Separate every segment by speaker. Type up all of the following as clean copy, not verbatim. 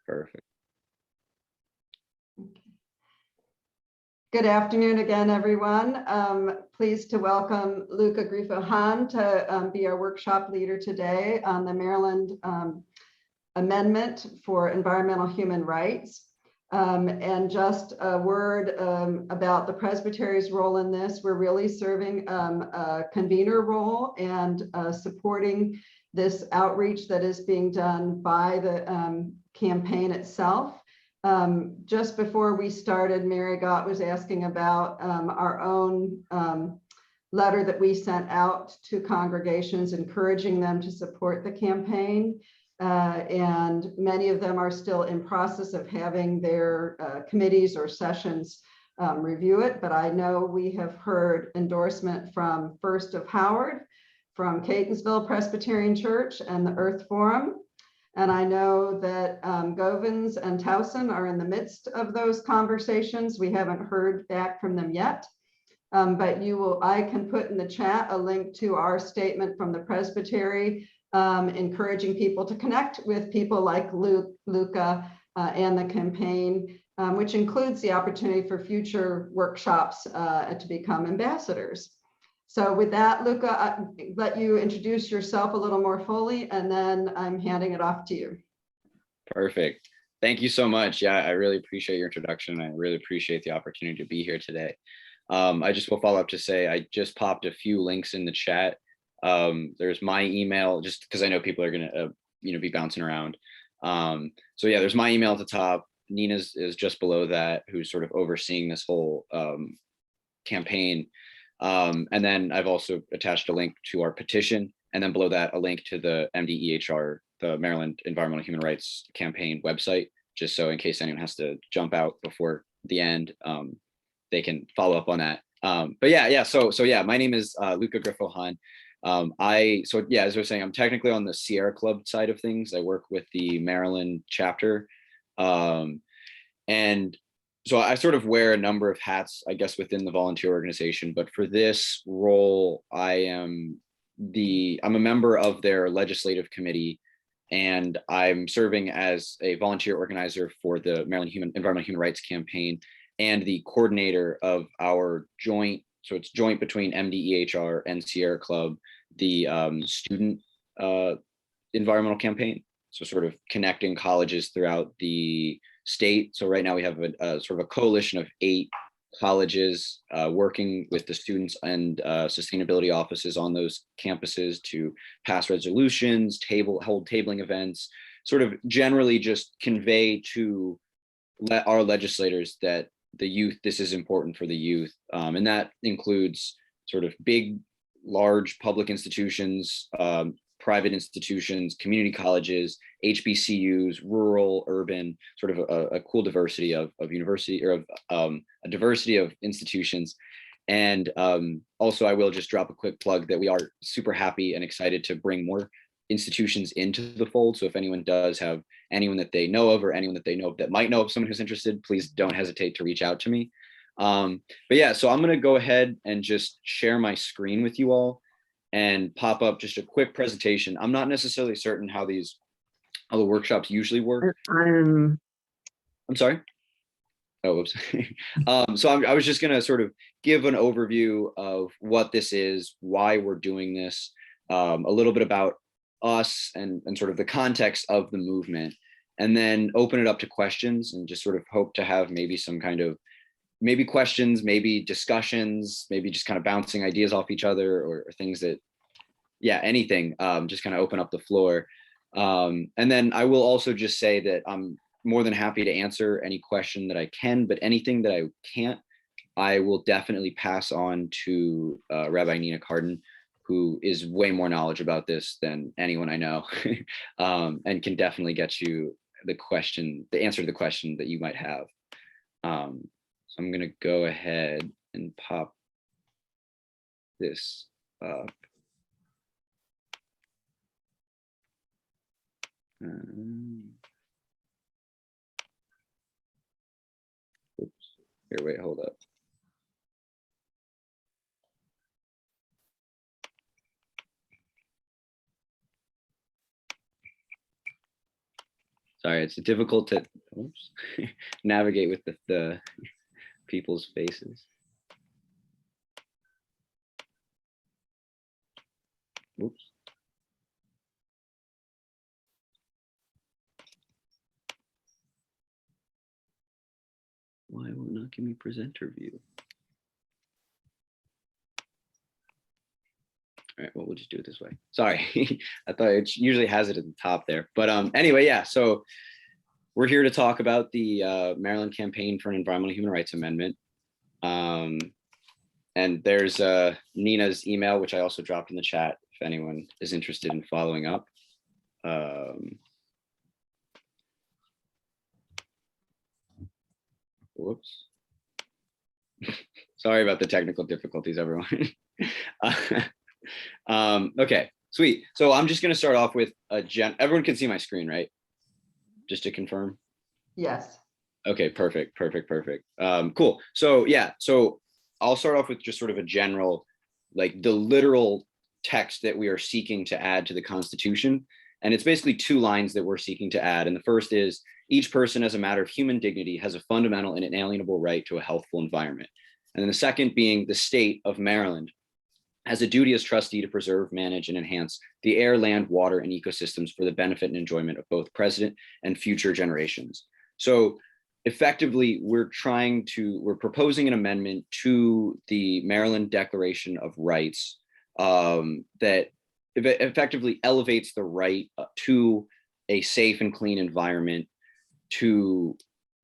Speaker 1: Perfect.
Speaker 2: Good afternoon again, everyone. Pleased to welcome Luca Grifo-Hahn to be our workshop leader today on the Maryland Amendment for Environmental Human Rights. And just a word about the Presbytery's role in this. We're really serving a convener role and supporting this outreach that is being done by the campaign itself. Just before we started, Mary Gott was asking about our own letter that we sent out to congregations, encouraging them to support the campaign. And many of them are still in process of having their committees or sessions review it. But I know we have heard endorsement from First of Howard, from Catonsville Presbyterian Church and the Earth Forum. And I know that Govins and Towson are in the midst of those conversations. We haven't heard back from them yet, but I can put in the chat a link to our statement from the Presbytery, encouraging people to connect with people like Luca and the campaign, which includes the opportunity for future workshops to become ambassadors. So with that, Luca, I'll let you introduce yourself a little more fully, and then I'm handing it off to you.
Speaker 1: Perfect. Thank you so much. Yeah, I really appreciate your introduction. I really appreciate the opportunity to be here today. I just will follow up to say I just popped a few links in the chat. There's my email, just because I know people are going to be bouncing around. So yeah, there's my email at the top. Nina's is just below that, who's sort of overseeing this whole campaign. And then I've also attached a link to our petition, and then below that a link to the MDEHR, the Maryland Environmental Human Rights Campaign website, just so in case anyone has to jump out before the end, they can follow up on that. But yeah, so yeah, my name is Luca Grifo-Hahn. As I was saying, I'm technically on the Sierra Club side of things. I work with the Maryland chapter, and so I sort of wear a number of hats, I guess, within the volunteer organization. But for this role, I'm a member of their legislative committee, and I'm serving as a volunteer organizer for the Maryland Environmental Human Rights Campaign and the coordinator of our joint. So it's joint between MDEHR and Sierra Club, the student environmental campaign. So sort of connecting colleges throughout the state. So right now we have a sort of a coalition of 8 colleges working with the students and sustainability offices on those campuses to pass resolutions, hold tabling events, sort of generally just convey to our legislators that the youth, this is important for the youth. And that includes sort of big, large public institutions, private institutions, community colleges, HBCUs, rural, urban, sort of a cool diversity of university, or of a diversity of institutions. And also I will just drop a quick plug that we are super happy and excited to bring more institutions into the fold. So if anyone does have anyone that they know of, or anyone that they know of that might know of someone who's interested, please don't hesitate to reach out to me. But yeah, so I'm going to go ahead and just share my screen with you all and pop up just a quick presentation. I'm not necessarily certain how the workshops usually work. I'm sorry. Oh, whoops. So I was just going to sort of give an overview of what this is, why we're doing this, a little bit about us and sort of the context of the movement, and then open it up to questions and just sort of hope to have maybe some kind of questions, maybe discussions, maybe just kind of bouncing ideas off each other, or things that, yeah, anything, just kind of open up the floor. And then I will also just say that I'm more than happy to answer any question that I can, but anything that I can't, I will definitely pass on to Rabbi Nina Carden, who is way more knowledge about this than anyone I know, and can definitely get you the answer to the question that you might have. So I'm going to go ahead and pop this up. Oops. Here, wait, hold up. Sorry, it's difficult to navigate with the people's faces. Oops. Why will it not give me presenter view? All right, well, we'll just do it this way. Sorry, I thought it usually has it at the top there. But anyway, yeah, so we're here to talk about the Maryland Campaign for an Environmental Human Rights Amendment. And there's Nina's email, which I also dropped in the chat if anyone is interested in following up. Whoops. Sorry about the technical difficulties, everyone. Okay, sweet. So I'm just going to start off with everyone can see my screen, right? Just to confirm.
Speaker 2: Yes.
Speaker 1: Okay, perfect. Cool. So yeah, so I'll start off with just sort of a general, like the literal text that we are seeking to add to the Constitution. And it's basically 2 lines that we're seeking to add. And the first is, each person as a matter of human dignity has a fundamental and inalienable right to a healthful environment. And then the second being, the state of Maryland has a duty as trustee to preserve, manage, and enhance the air, land, water, and ecosystems for the benefit and enjoyment of both present and future generations. So effectively, we're proposing an amendment to the Maryland Declaration of Rights that effectively elevates the right to a safe and clean environment, to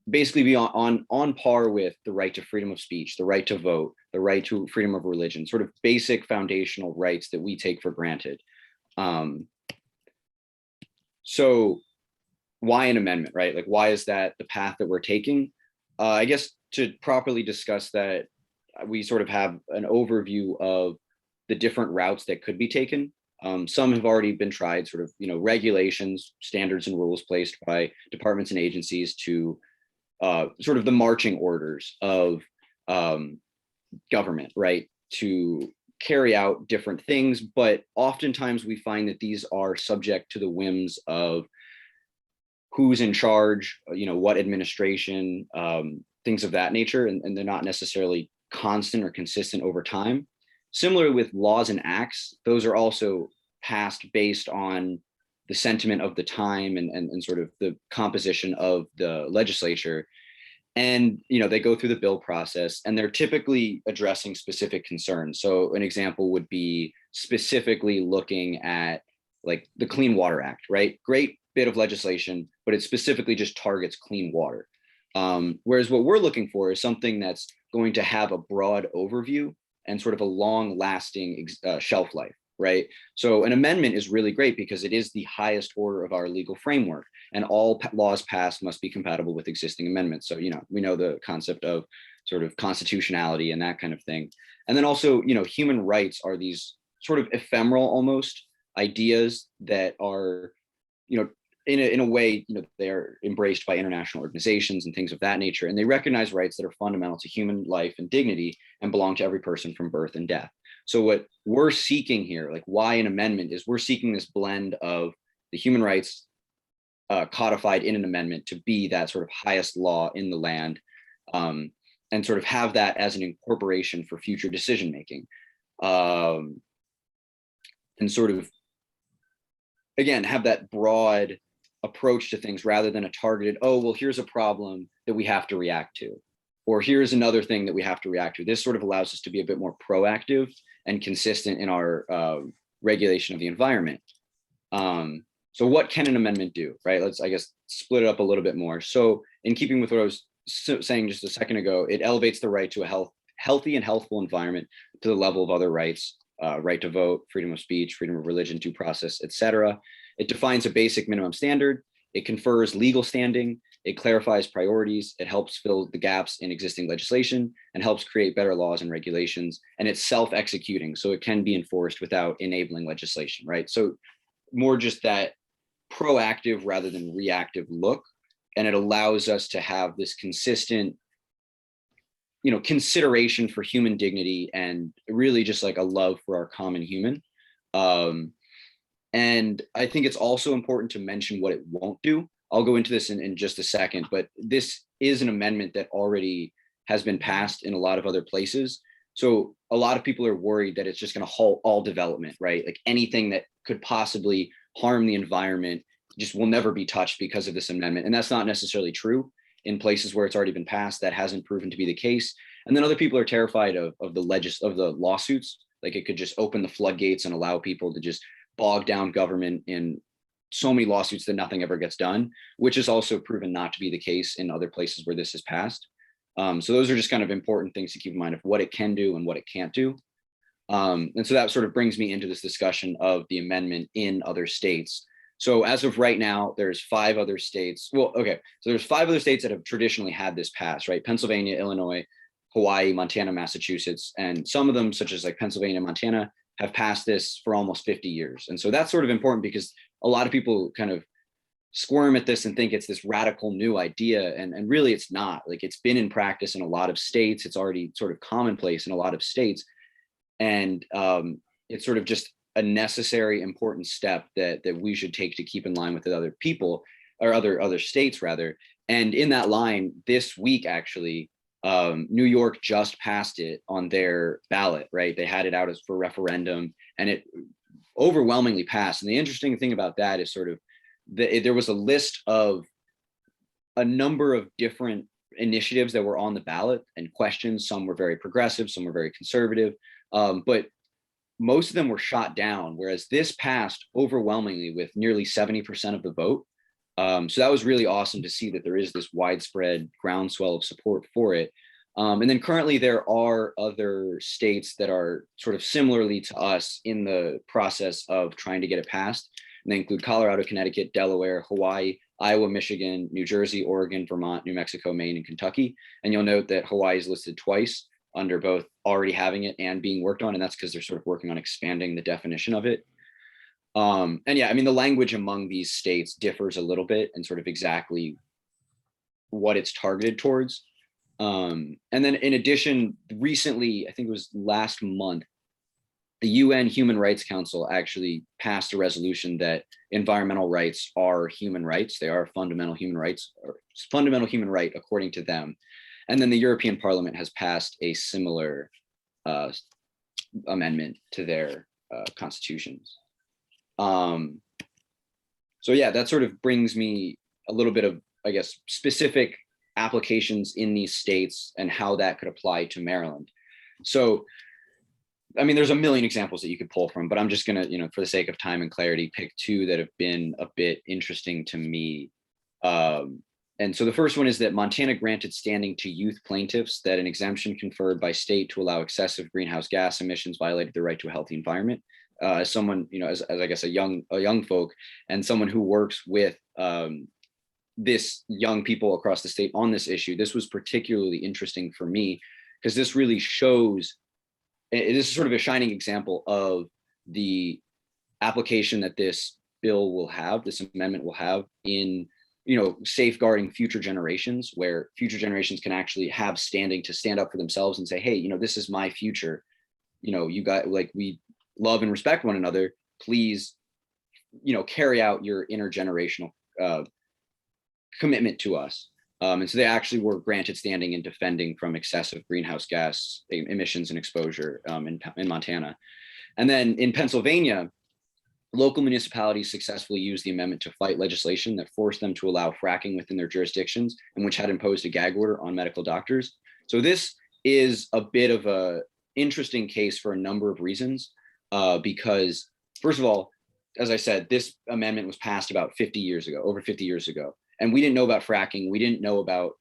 Speaker 1: basically be on par with the right to freedom of speech, the right to vote, the right to freedom of religion, sort of basic foundational rights that we take for granted. So why an amendment, right? Like, why is that the path that we're taking? I guess to properly discuss that, we sort of have an overview of the different routes that could be taken. Some have already been tried, sort of, regulations, standards, and rules placed by departments and agencies to sort of the marching orders of government, right, to carry out different things. But oftentimes we find that these are subject to the whims of who's in charge, what administration, things of that nature, and they're not necessarily constant or consistent over time. Similar with laws and acts, those are also passed based on the sentiment of the time and sort of the composition of the legislature. And they go through the bill process, and they're typically addressing specific concerns. So an example would be specifically looking at like the Clean Water Act, right? Great bit of legislation, but it specifically just targets clean water. Whereas what we're looking for is something that's going to have a broad overview and sort of a long lasting shelf life, right? So an amendment is really great because it is the highest order of our legal framework, and all laws passed must be compatible with existing amendments. So, we know the concept of sort of constitutionality and that kind of thing. And then also, human rights are these sort of ephemeral almost ideas that are, in a way, they are embraced by international organizations and things of that nature. And they recognize rights that are fundamental to human life and dignity and belong to every person from birth and death. So what we're seeking here, like why an amendment, is we're seeking this blend of the human rights codified in an amendment to be that sort of highest law in the land, and sort of have that as an incorporation for future decision making, and sort of, again, have that broad approach to things rather than a targeted, oh, well, here's a problem that we have to react to, or here's another thing that we have to react to. This sort of allows us to be a bit more proactive and consistent in our regulation of the environment. So what can an amendment do, right? Let's, I guess, split it up a little bit more. So in keeping with what I was saying just a second ago, it elevates the right to a healthy and healthful environment to the level of other rights, right to vote, freedom of speech, freedom of religion, due process, etc. It defines a basic minimum standard. It confers legal standing. It clarifies priorities. It helps fill the gaps in existing legislation and helps create better laws and regulations. And it's self-executing, so it can be enforced without enabling legislation, right? So more just that proactive rather than reactive look. And it allows us to have this consistent, consideration for human dignity and really just like a love for our common human. And I think it's also important to mention what it won't do. I'll go into this in just a second, but this is an amendment that already has been passed in a lot of other places. So a lot of people are worried that it's just going to halt all development, right? Like anything that could possibly harm the environment just will never be touched because of this amendment. And that's not necessarily true. In places where it's already been passed, that hasn't proven to be the case. And then other people are terrified of the lawsuits. Like it could just open the floodgates and allow people to just bog down government in so many lawsuits that nothing ever gets done, which is also proven not to be the case in other places where this is passed. So those are just kind of important things to keep in mind of what it can do and what it can't do. And so that sort of brings me into this discussion of the amendment in other states. So as of right now, there's 5 other states. Well, okay, so there's 5 other states that have traditionally had this pass, right? Pennsylvania, Illinois, Hawaii, Montana, Massachusetts, and some of them, such as like Pennsylvania and Montana, have passed this for almost 50 years. And so that's sort of important because a lot of people kind of squirm at this and think it's this radical new idea. And really it's not. Like it's been in practice in a lot of states. It's already sort of commonplace in a lot of states. And it's sort of just a necessary, important step that we should take to keep in line with the other people or other states rather. And in that line, this week actually, New York just passed it on their ballot, right? They had it out as for referendum, and it overwhelmingly passed. And the interesting thing about that is sort of there was a list of a number of different initiatives that were on the ballot and questions. Some were very progressive, some were very conservative, but most of them were shot down, whereas this passed overwhelmingly with nearly 70% of the vote. So that was really awesome to see that there is this widespread groundswell of support for it. And then currently there are other states that are sort of similarly to us in the process of trying to get it passed. And they include Colorado, Connecticut, Delaware, Hawaii, Iowa, Michigan, New Jersey, Oregon, Vermont, New Mexico, Maine, and Kentucky. And you'll note that Hawaii is listed twice under both already having it and being worked on. And that's because they're sort of working on expanding the definition of it. And yeah, I mean, the language among these states differs a little bit and sort of exactly what it's targeted towards. And then in addition, recently, I think it was last month, the UN Human Rights Council actually passed a resolution that environmental rights are human rights. They are fundamental human rights, or fundamental human right according to them. And then the European Parliament has passed a similar amendment to their constitutions. So yeah, that sort of brings me a little bit of, I guess, specific applications in these states and how that could apply to Maryland. So, I mean, there's a million examples that you could pull from, but I'm just gonna, for the sake of time and clarity, pick 2 that have been a bit interesting to me. And so the first one is that Montana granted standing to youth plaintiffs that an exemption conferred by state to allow excessive greenhouse gas emissions violated their right to a healthy environment. As someone, as I guess a young folk and someone who works with this young people across the state on this issue, this was particularly interesting for me because this really shows, it is sort of a shining example of the application that this bill will have, this amendment will have in, safeguarding future generations, where future generations can actually have standing to stand up for themselves and say, hey, this is my future. You got, like, we love and respect one another. Please, carry out your intergenerational commitment to us. And so they actually were granted standing in defending from excessive greenhouse gas emissions and exposure in Montana. And then in Pennsylvania, local municipalities successfully used the amendment to fight legislation that forced them to allow fracking within their jurisdictions and which had imposed a gag order on medical doctors. So this is a bit of a interesting case for a number of reasons, because first of all, as I said, this amendment was passed about 50 years ago, over 50 years ago. And we didn't know about fracking. We didn't know about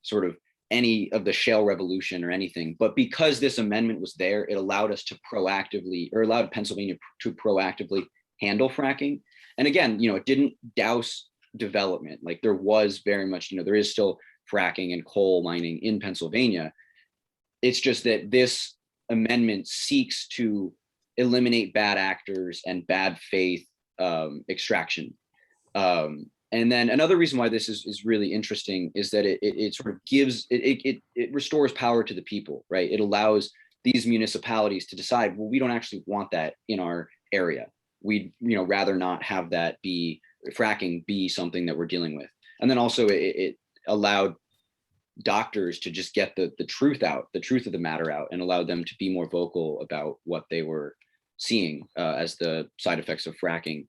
Speaker 1: sort of any of the shale revolution or anything. But because this amendment was there, it allowed us to allowed Pennsylvania to proactively handle fracking. And again, it didn't douse development. Like there was very much, there is still fracking and coal mining in Pennsylvania. It's just that this amendment seeks to eliminate bad actors and bad faith extraction. And then another reason why this is really interesting is that it sort of gives, it restores power to the people, right? It allows these municipalities to decide, well, we don't actually want that in our area. We'd rather not have that be fracking be something that we're dealing with. And then also it allowed doctors to just get the truth out, the truth of the matter out, and allowed them to be more vocal about what they were seeing as the side effects of fracking.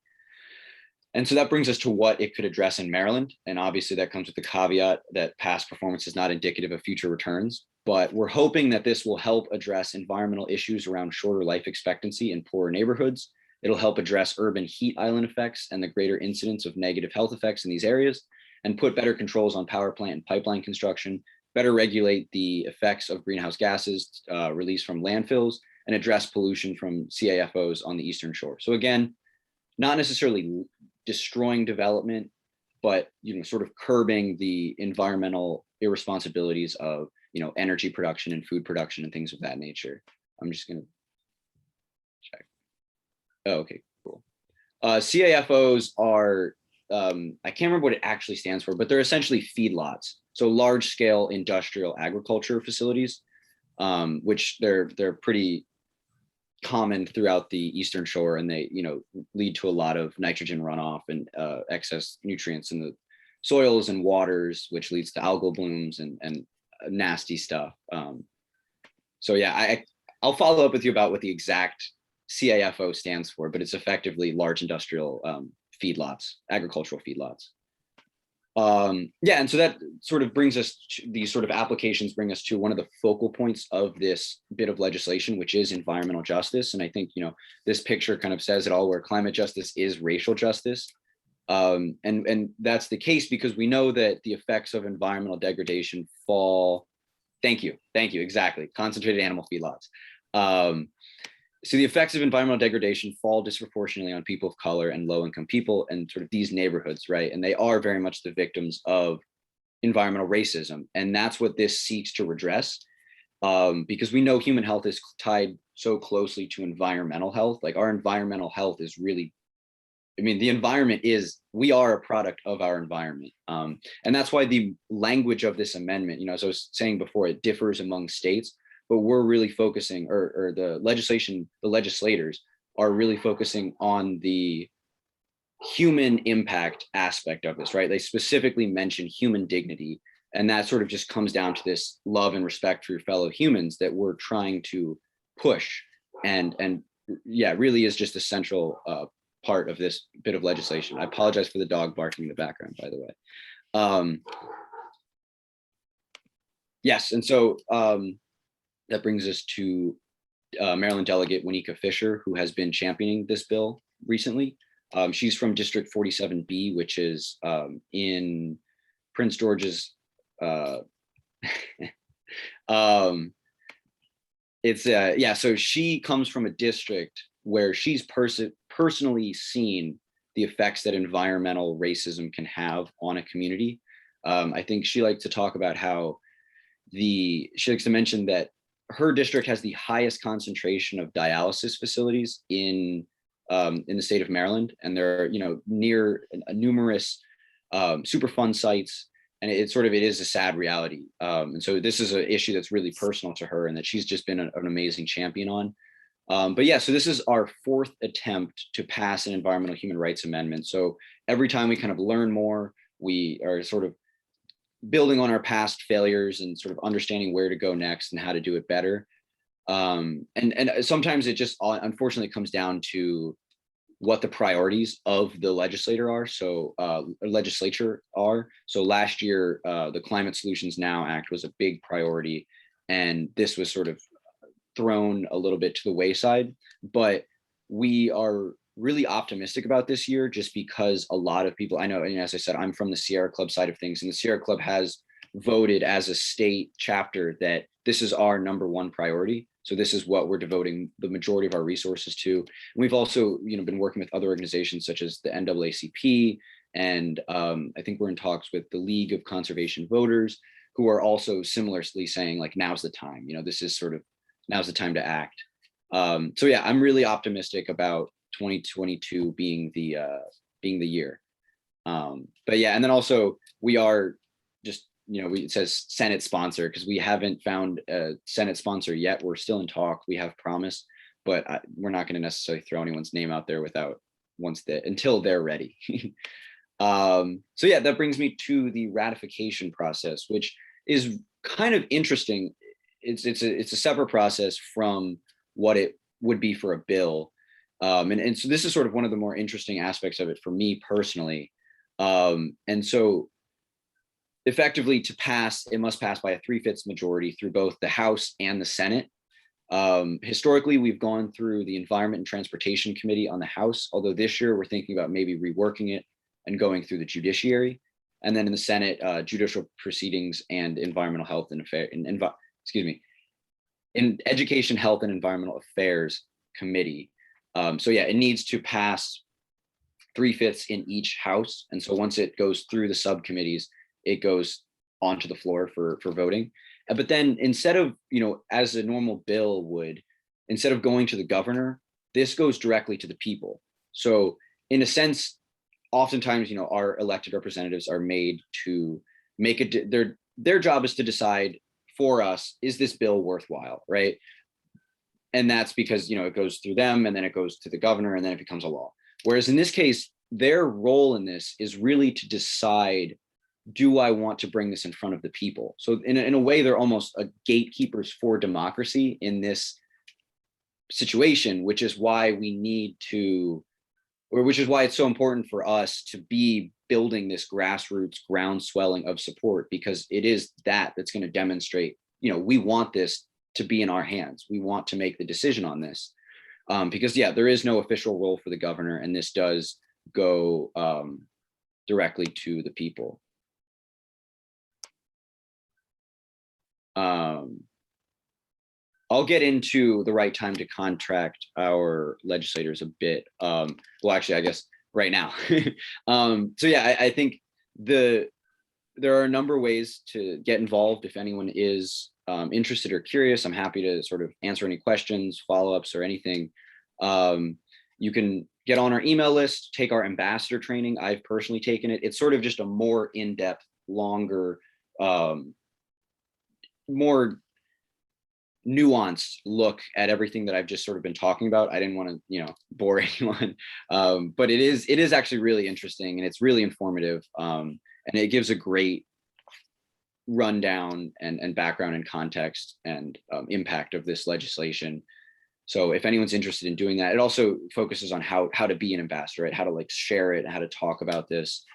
Speaker 1: And so that brings us to what it could address in Maryland. And obviously that comes with the caveat that past performance is not indicative of future returns, but we're hoping that this will help address environmental issues around shorter life expectancy in poorer neighborhoods. It'll help address urban heat island effects and the greater incidence of negative health effects in these areas, and put better controls on power plant and pipeline construction, better regulate the effects of greenhouse gases released from landfills, and address pollution from CAFOs on the Eastern Shore. So again, not necessarily destroying development, but sort of curbing the environmental irresponsibilities of energy production and food production and things of that nature. I'm just gonna check. Oh, okay, cool. CAFOs are I can't remember what it actually stands for, but they're essentially feedlots. So large scale industrial agriculture facilities, which they're pretty common throughout the Eastern Shore, and they lead to a lot of nitrogen runoff and excess nutrients in the soils and waters, which leads to algal blooms and nasty stuff. So yeah, I'll follow up with you about what the exact CAFO stands for, but it's effectively large industrial feedlots, agricultural feedlots. Yeah, and so that sort of brings us to these sort of applications, bring us to one of the focal points of this bit of legislation, which is environmental justice. And I think this picture kind of says it all, where climate justice is racial justice. And that's the case because we know that the effects of environmental degradation fall. Thank you, exactly. Concentrated animal feedlots. So the effects of environmental degradation fall disproportionately on people of color and low-income people and sort of these neighborhoods, right? And they are very much the victims of environmental racism. And that's what this seeks to redress, because we know human health is tied so closely to environmental health. Like our environmental health is really, the environment we are a product of our environment. And that's why the language of this amendment, as I was saying before, it differs among states. But we're really focusing, or the legislators are really focusing on the human impact aspect of this, right? They specifically mention human dignity, and that sort of just comes down to this love and respect for your fellow humans that we're trying to push, and yeah, really is just a central part of this bit of legislation. I apologize for the dog barking in the background, by the way. Yes, and so that brings us to Maryland Delegate Winika Fisher, who has been championing this bill recently. She's from District 47B, which is in Prince George's. So she comes from a district where she's personally seen the effects that environmental racism can have on a community. I think she likes to talk about how she likes to mention that her district has the highest concentration of dialysis facilities in the state of Maryland, and there are near numerous Superfund sites, and it is a sad reality. And so this is an issue that's really personal to her, and that she's just been an amazing champion on. But yeah, so this is our fourth attempt to pass an environmental human rights amendment. So every time we kind of learn more, we are sort of building on our past failures and sort of understanding where to go next and how to do it better. And sometimes it just unfortunately comes down to what the priorities of the legislature are. So last year, the Climate Solutions Now Act was a big priority, and this was sort of thrown a little bit to the wayside. But we are really optimistic about this year, just because a lot of people, I know, and as I said, I'm from the Sierra Club side of things, and the Sierra Club has voted as a state chapter that this is our number one priority. So this is what we're devoting the majority of our resources to. And we've also, been working with other organizations such as the NAACP, and I think we're in talks with the League of Conservation Voters, who are also similarly saying, like, now's the time. This is sort of now's the time to act. So yeah, I'm really optimistic about 2022 being the year. But yeah, and then also we are just, it says Senate sponsor, because we haven't found a Senate sponsor yet. We're still in talk. We have promised, but we're not going to necessarily throw anyone's name out there without until they're ready. So yeah, that brings me to the ratification process, which is kind of interesting. It's a separate process from what it would be for a bill. And so this is sort of one of the more interesting aspects of it for me personally. And so effectively to pass, it must pass by a 3/5 majority through both the House and the Senate. Historically, we've gone through the Environment and Transportation Committee on the House, although this year we're thinking about maybe reworking it and going through the Judiciary. And then in the Senate, Judicial Proceedings and Environmental Health and in Education, Health and Environmental Affairs Committee. So yeah, it needs to pass 3/5 in each house. And so once it goes through the subcommittees, it goes onto the floor for voting. But then instead of, as a normal bill would, instead of going to the governor, this goes directly to the people. So in a sense, oftentimes, our elected representatives are made to make it, their job is to decide for us, is this bill worthwhile, right? And that's because, it goes through them and then it goes to the governor and then it becomes a law. Whereas in this case, their role in this is really to decide, do I want to bring this in front of the people? So in a way, they're almost gatekeepers for democracy in this situation, which is why it's so important for us to be building this grassroots groundswelling of support, because it is that's going to demonstrate, we want this to be in our hands. We want to make the decision on this, because there is no official role for the governor, and this does go directly to the people. I'll get into the right time to contract our legislators a bit. Well, actually, I guess right now. So yeah, I think there are a number of ways to get involved. If anyone is interested or curious, I'm happy to sort of answer any questions, follow-ups, or anything. You can get on our email list, take our ambassador training. I've personally taken it. It's sort of just a more in-depth, longer, more nuanced look at everything that I've just sort of been talking about. I didn't want to, bore anyone, but it is actually really interesting and it's really informative, and it gives a great rundown and background and context and impact of this legislation. So if anyone's interested in doing that, it also focuses on how to be an ambassador, right? How to share it, how to talk about this.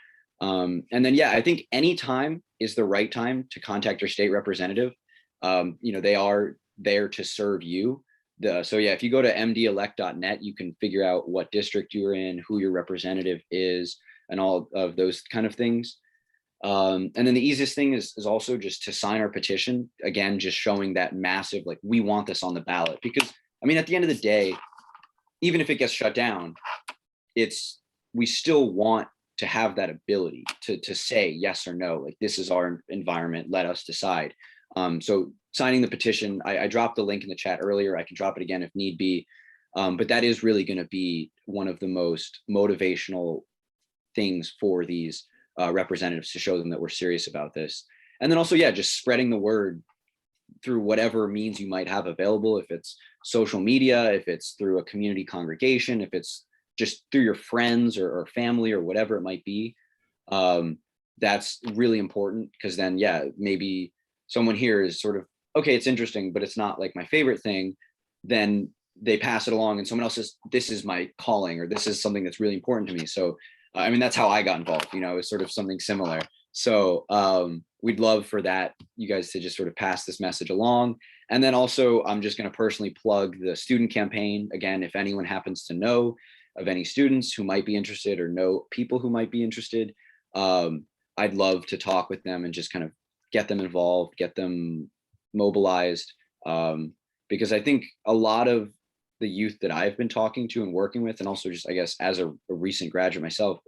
Speaker 1: And then, I think any time is the right time to contact your state representative. They are there to serve you. If you go to mdelect.net, you can figure out what district you're in, who your representative is, and all of those kind of things. And then the easiest thing is also just to sign our petition. Again, just showing that massive, we want this on the ballot, because at the end of the day, even if it gets shut down, we still want to have that ability to say yes or no, this is our environment, let us decide. So signing the petition, I dropped the link in the chat earlier. I can drop it again if need be. But that is really going to be one of the most motivational things for these representatives, to show them that we're serious about this. And then also, just spreading the word through whatever means you might have available. If it's social media, if it's through a community congregation, if it's just through your friends or family or whatever it might be, that's really important, because then, maybe someone here is sort of, okay, it's interesting, but it's not my favorite thing. Then they pass it along and someone else says, this is my calling, or this is something that's really important to me. So, that's how I got involved, it's sort of something similar. So we'd love for that, you guys to just sort of pass this message along. And then also, I'm just going to personally plug the student campaign. Again, if anyone happens to know of any students who might be interested or know people who might be interested, I'd love to talk with them and just kind of get them involved, get them mobilized, because I think a lot of the youth that I've been talking to and working with, and also just, I guess, as a recent graduate myself,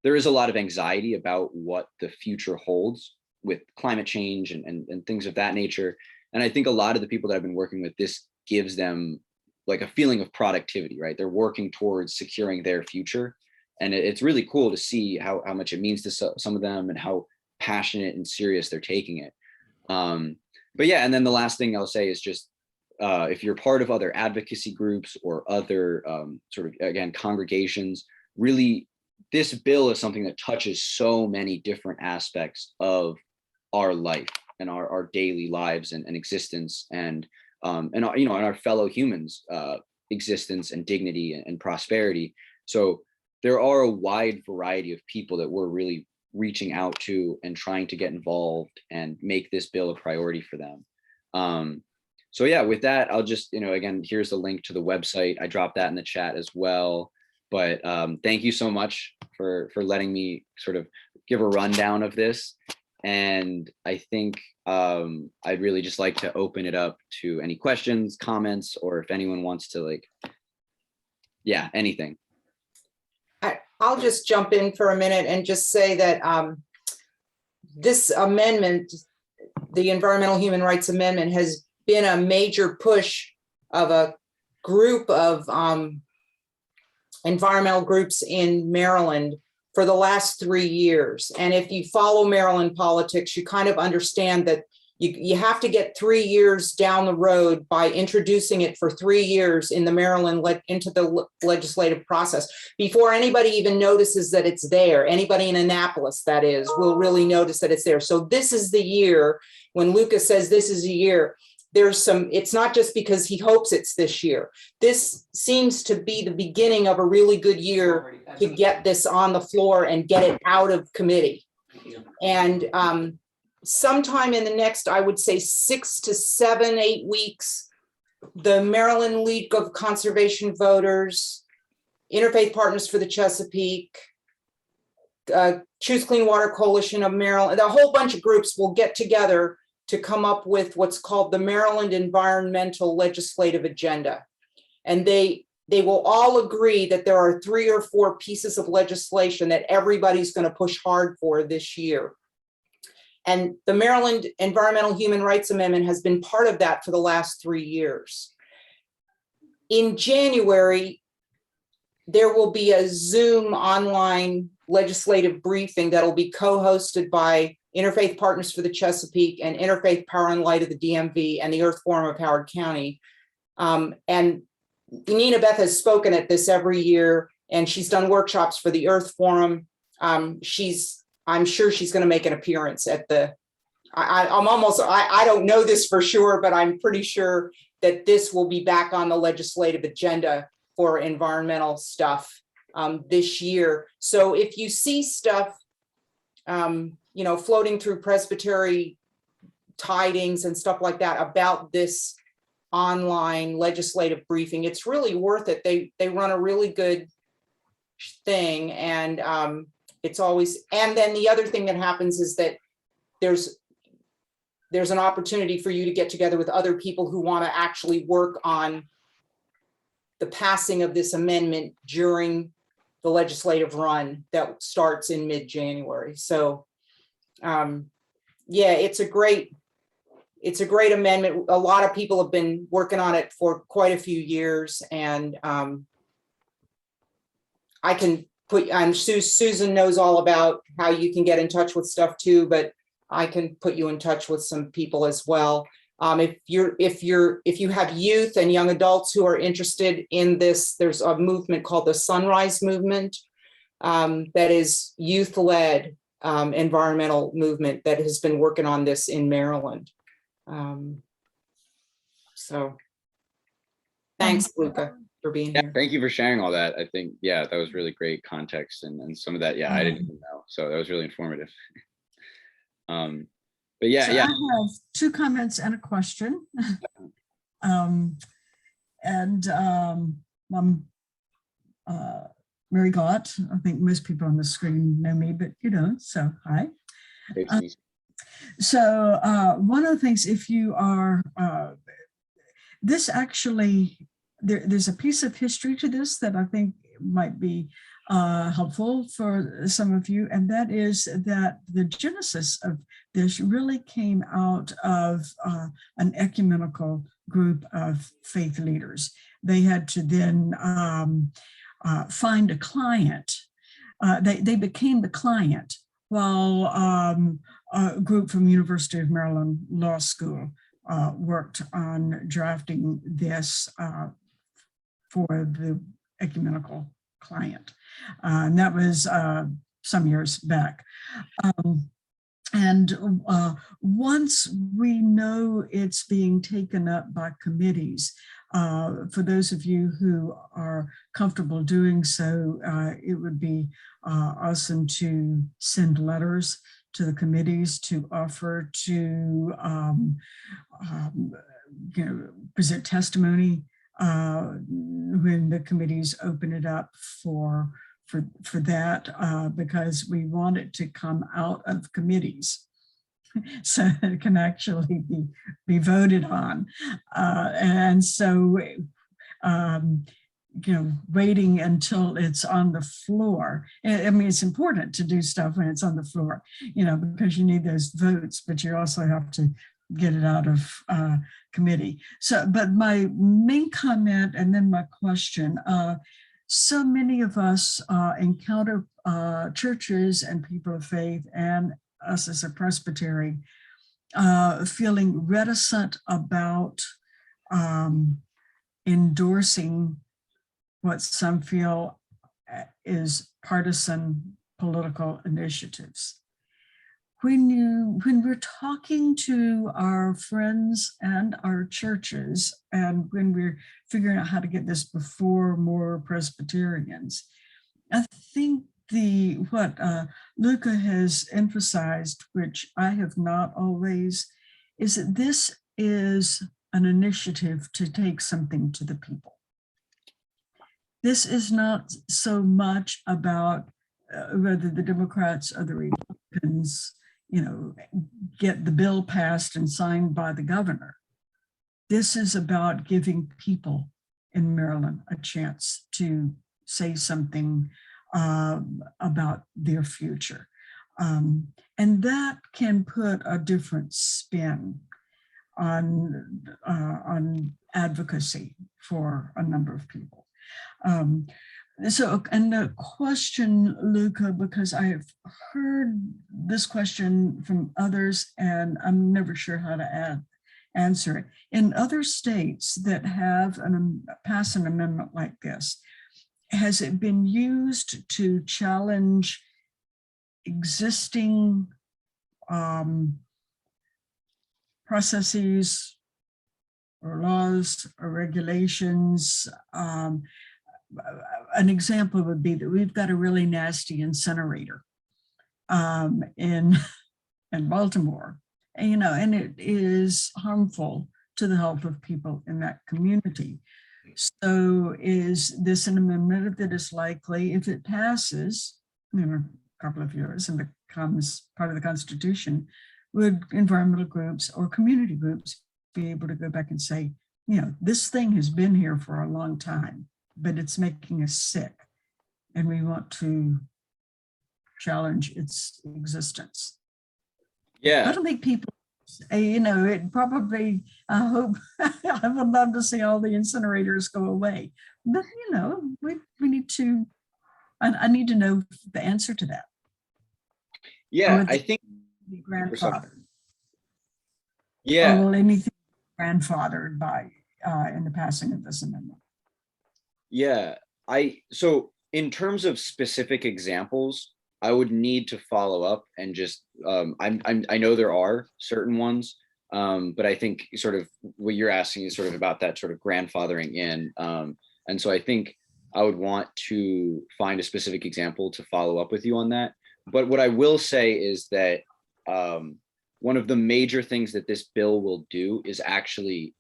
Speaker 1: there is a lot of anxiety about what the future holds with climate change and things of that nature. And I think a lot of the people that I've been working with, this gives them a feeling of productivity, right? They're working towards securing their future. And it's really cool to see how much it means to some of them and how passionate and serious they're taking it. And then the last thing I'll say is just if you're part of other advocacy groups or other sort of, again, congregations, really, this bill is something that touches so many different aspects of our life and our daily lives and existence and you know, and our fellow humans existence and dignity and prosperity. So there are a wide variety of people that we're really reaching out to and trying to get involved and make this bill a priority for them. So yeah, with that, I'll just, you know, again, here's the link to the website. I dropped that in the chat as well. But thank you so much for letting me sort of give a rundown of this. And I think I'd really just like to open it up to any questions, comments, or if anyone wants to, like, yeah, anything.
Speaker 3: I'll just jump in for a minute and just say that this amendment, the Environmental Human Rights Amendment, has been a major push of a group of environmental groups in Maryland for the last 3 years. And if you follow Maryland politics, you kind of understand that you have to get 3 years down the road by introducing it for 3 years in the Maryland into the legislative process before anybody even notices that it's there. Anybody in Annapolis, that is, will really notice that it's there. So this is the year when Luca says this is a year. There's some, it's not just because he hopes it's this year. This seems to be the beginning of a really good year to get this on the floor and get it out of committee. And sometime in the next, I would say 6 to 7, 8 weeks, the Maryland League of Conservation Voters, Interfaith Partners for the Chesapeake, Choose Clean Water Coalition of Maryland, a whole bunch of groups will get together to come up with what's called the Maryland Environmental Legislative Agenda. And they will all agree that there are 3 or 4 pieces of legislation that everybody's going to push hard for this year. And the Maryland Environmental Human Rights Amendment has been part of that for the last 3 years. In January, there will be a Zoom online legislative briefing that'll be co-hosted by Interfaith Partners for the Chesapeake and Interfaith Power and Light of the DMV and the Earth Forum of Howard County. And Nina Beth has spoken at this every year, and she's done workshops for the Earth Forum. I'm sure she's going to make an appearance at the, I don't know this for sure, but I'm pretty sure that this will be back on the legislative agenda for environmental stuff this year. So if you see stuff, you know, floating through Presbytery tidings and stuff like that about this online legislative briefing, it's really worth it. They run a really good thing, and it's always, and then the other thing that happens is that there's an opportunity for you to get together with other people who want to actually work on the passing of this amendment during the legislative run that starts in mid-January. So yeah, it's a great amendment. A lot of people have been working on it for quite a few years, and I can put, Susan knows all about how you can get in touch with stuff too, but I can put you in touch with some people as well. If you have youth and young adults who are interested in this, there's a movement called the Sunrise Movement that is youth-led environmental movement that has been working on this in Maryland. So thanks, Luca, for being here.
Speaker 1: Thank you for sharing all that. I think, yeah, that was really great context, and some of that, yeah, I didn't even know. So that was really informative. But yeah,
Speaker 4: so
Speaker 1: yeah.
Speaker 4: I have 2 comments and a question. Mary Gott. I think most people on the screen know me, but you don't, so hi. So one of the things, if you are, this actually, there's a piece of history to this that I think might be helpful for some of you, and that is that the genesis of this really came out of an ecumenical group of faith leaders. They had to then find a client. They became the client while a group from University of Maryland Law School worked on drafting this for the ecumenical client. And that was some years back. And once we know it's being taken up by committees, for those of you who are comfortable doing so, it would be awesome to send letters to the committees, to offer to present testimony when the committees open it up for that, because we want it to come out of committees so it can actually be voted on. And so, waiting until it's on the floor. I mean, it's important to do stuff when it's on the floor, because you need those votes, but you also have to get it out of committee. So, but my main comment and then my question, so many of us encounter churches and people of faith and us as a presbytery feeling reticent about endorsing what some feel is partisan political initiatives. When we're talking to our friends and our churches, and when we're figuring out how to get this before more Presbyterians, I think what Luca has emphasized, which I have not always, is that this is an initiative to take something to the people. This is not so much about whether the Democrats or the Republicans get the bill passed and signed by the governor. This is about giving people in Maryland a chance to say something about their future. And that can put a different spin on advocacy for a number of people. So, and the question, Luca, because I have heard this question from others and I'm never sure how to answer it. In other states that have pass an amendment like this, has it been used to challenge existing processes or laws or regulations? An example would be that we've got a really nasty incinerator in Baltimore, and it is harmful to the health of people in that community. So is this an amendment that is likely, if it passes in a couple of years and becomes part of the Constitution, would environmental groups or community groups be able to go back and say, this thing has been here for a long time, but it's making us sick, and we want to challenge its existence.
Speaker 1: Yeah.
Speaker 4: I don't think people, it probably, I hope, I would love to see all the incinerators go away, but we need to, I need to know the answer to that.
Speaker 1: Yeah, I think
Speaker 4: grandfathered.
Speaker 1: Yeah.
Speaker 4: Or will anything be grandfathered by in the passing of this amendment?
Speaker 1: Yeah, so in terms of specific examples, I would need to follow up and just I know there are certain ones, but I think sort of what you're asking is sort of about that sort of grandfathering in, and so I think I would want to find a specific example to follow up with you on that. But what I will say is that one of the major things that this bill will do is actually,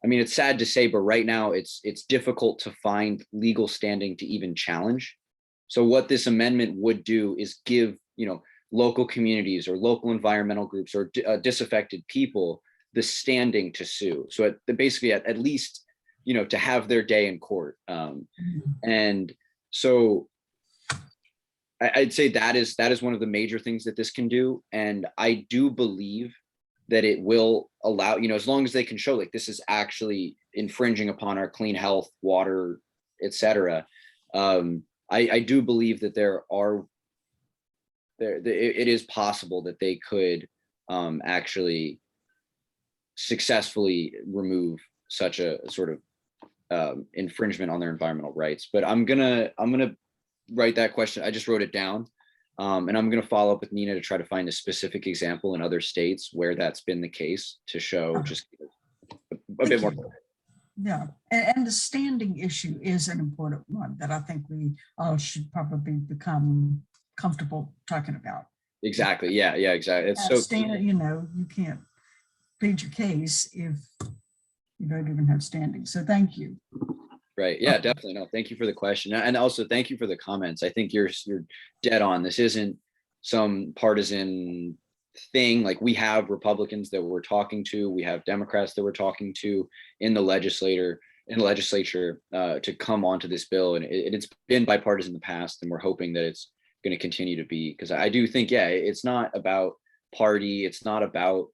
Speaker 1: I mean, it's sad to say, but right now it's difficult to find legal standing to even challenge. So what this amendment would do is give, local communities or local environmental groups or disaffected people the standing to sue. So basically at least, to have their day in court. And so I'd say that is one of the major things that this can do. And I do believe that it will allow, as long as they can show like this is actually infringing upon our clean health, water, etc. I do believe that it is possible that they could actually successfully remove such a sort of infringement on their environmental rights. But I'm gonna write that question. I just wrote it down. And I'm gonna follow up with Nina to try to find a specific example in other states where that's been the case to show just a bit more.
Speaker 4: Yeah, and the standing issue is an important one that I think we all should probably become comfortable talking about.
Speaker 1: Exactly. Yeah, exactly. It's so
Speaker 4: Standing, you know, you can't plead your case if you don't even have standing. So thank you.
Speaker 1: right. Yeah, definitely. No, thank you for the question. And also thank you for the comments. I think you're dead on. This isn't some partisan thing. Like, we have Republicans that we're talking to, we have Democrats that we're talking to in the legislature to come onto this bill, and it's been bipartisan in the past, and we're hoping that it's going to continue to be, because I do think, yeah, it's not about party, it's not about,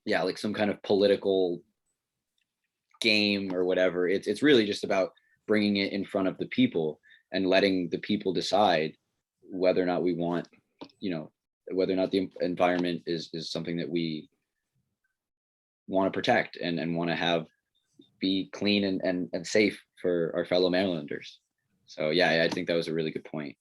Speaker 1: yeah, like some kind of political game or whatever. It's really just about bringing it in front of the people and letting the people decide whether or not we want, you know, whether or not the environment is something that we want to protect and want to have be clean and safe for our fellow Marylanders. So yeah, I think that was a really good point.